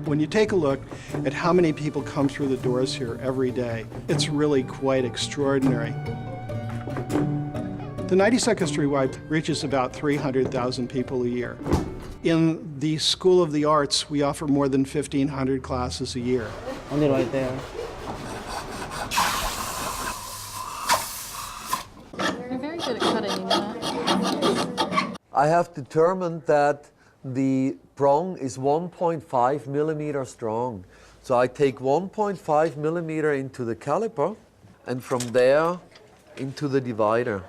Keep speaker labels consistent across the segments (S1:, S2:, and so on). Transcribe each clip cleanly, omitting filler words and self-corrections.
S1: When you take a look at how many people come through the doors here every day, it's really quite extraordinary. The 92nd Street Y reaches about 300,000 people a year. In the School of the Arts, we offer more than 1,500 classes a year.
S2: Only right there.
S3: You're very good at cutting, you know that?
S4: I have determined that the prong is 1.5 millimeter strong. So I take 1.5 millimeter into the caliper and from there into the divider.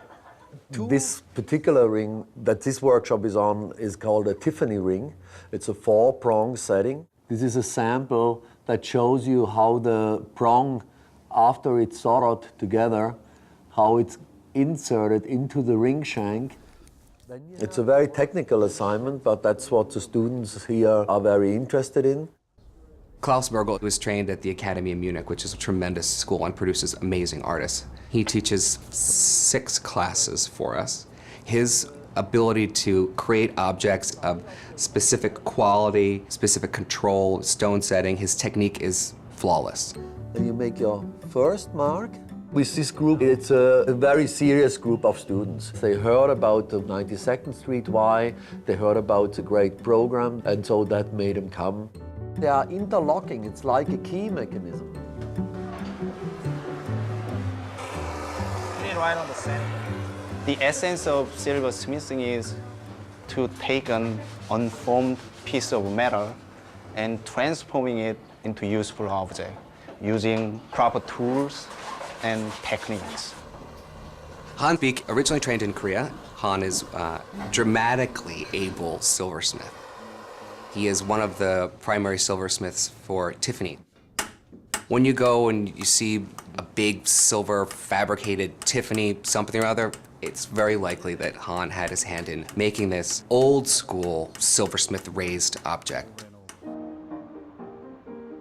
S4: This particular ring that this workshop is on is called a Tiffany ring. It's a 4-prong setting. This is a sample that shows you how the prong, after it's soldered together, how it's inserted into the ring shank. It's a very technical assignment, but that's what the students here are very interested in.
S5: Klaus Bergel was trained at the Academy in Munich, which is a tremendous school and produces amazing artists. He teaches 6 classes for us. His ability to create objects of specific quality, specific control, stone setting, his technique is flawless.
S4: When you make your first mark, with this group, it's a very serious group of students. They heard about the 92nd Street Y, they heard about the great program, and so that made them come. They are interlocking, it's like a key mechanism.
S2: Right on the center. The essence of silversmithing is to take an unformed piece of metal and transforming it into useful object using proper tools and techniques.
S5: Han Beek originally trained in Korea. Han is a dramatically able silversmith. He is one of the primary silversmiths for Tiffany. When you go and you see a big silver fabricated Tiffany something or other, it's very likely that Han had his hand in making this old school silversmith raised object.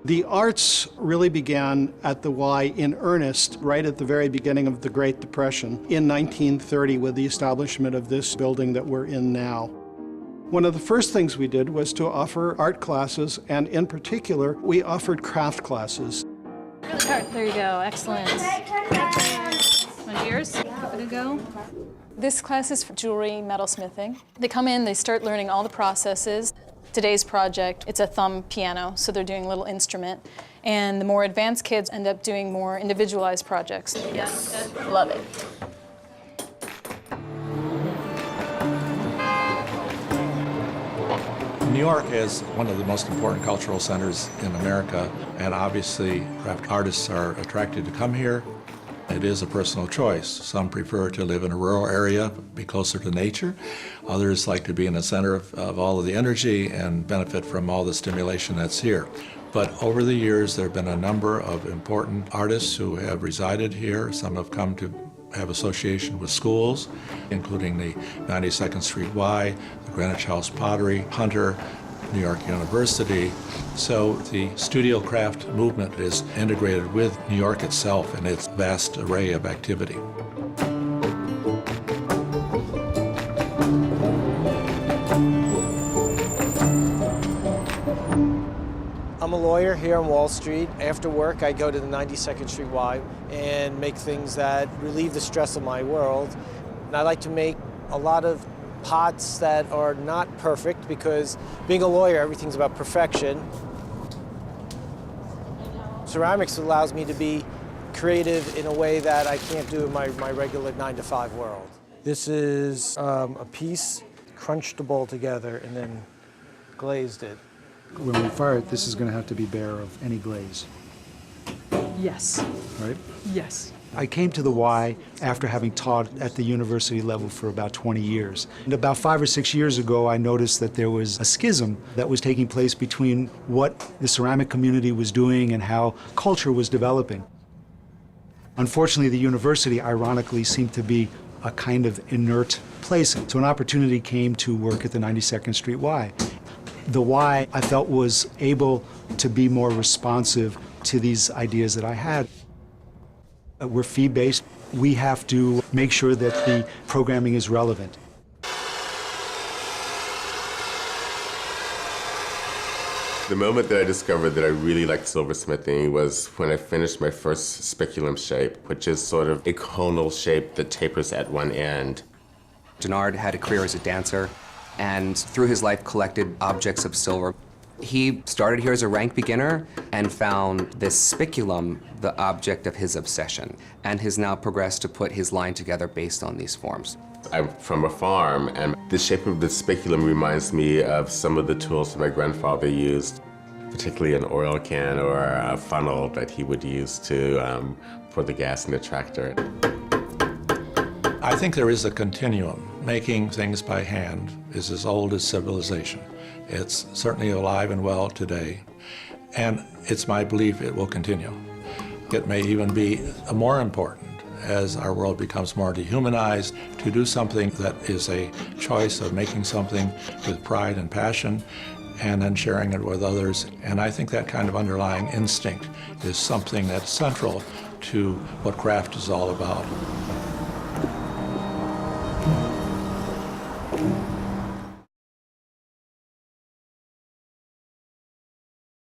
S1: The arts really began at the Y in earnest right at the very beginning of the Great Depression in 1930 with the establishment of this building that we're in now. One of the first things we did was to offer art classes, and in particular, we offered craft classes.
S3: There you go, excellent. Want yours? Give it a go. This class is for jewelry metalsmithing. They come in, they start learning all the processes. Today's project, it's a thumb piano, so they're doing a little instrument. And the more advanced kids end up doing more individualized projects. Yes, love it.
S6: New York is one of the most important cultural centers in America, and obviously craft artists are attracted to come here. It is a personal choice. Some prefer to live in a rural area, be closer to nature. Others like to be in the center of all of the energy and benefit from all the stimulation that's here. But over the years, there have been a number of important artists who have resided here. Some have come to have association with schools, including the 92nd Street Y, the Greenwich House Pottery, Hunter, New York University. So the studio craft movement is integrated with New York itself and its vast array of activity.
S7: I'm a lawyer here on Wall Street. After work, I go to the 92nd Street Y and make things that relieve the stress of my world. And I like to make a lot of pots that are not perfect because being a lawyer, everything's about perfection. Ceramics allows me to be creative in a way that I can't do in my regular 9-to-5 world. This is a piece, crunched the bowl together and then glazed it.
S8: When we fire it, this is going to have to be bare of any glaze.
S9: Yes.
S8: Right?
S9: Yes.
S8: I came to the Y after having taught at the university level for about 20 years. And about 5 or 6 years ago, I noticed that there was a schism that was taking place between what the ceramic community was doing and how culture was developing. Unfortunately, the university, ironically, seemed to be a kind of inert place. So an opportunity came to work at the 92nd Street Y. The Y, I felt, was able to be more responsive to these ideas that I had. We're fee-based. We have to make sure that the programming is relevant.
S10: The moment that I discovered that I really liked silversmithing was when I finished my first speculum shape, which is sort of a conal shape that tapers at one end.
S5: Denard had a career as a dancer, and through his life collected objects of silver. He started here as a rank beginner and found this spiculum the object of his obsession, and has now progressed to put his line together based on these forms.
S10: I'm from a farm, and the shape of the speculum reminds me of some of the tools that my grandfather used, particularly an oil can or a funnel that he would use to pour the gas in the tractor.
S6: I think there is a continuum. Making things by hand is as old as civilization. It's certainly alive and well today, and it's my belief it will continue. It may even be more important as our world becomes more dehumanized to do something that is a choice of making something with pride and passion and then sharing it with others. And I think that kind of underlying instinct is something that's central to what craft is all about.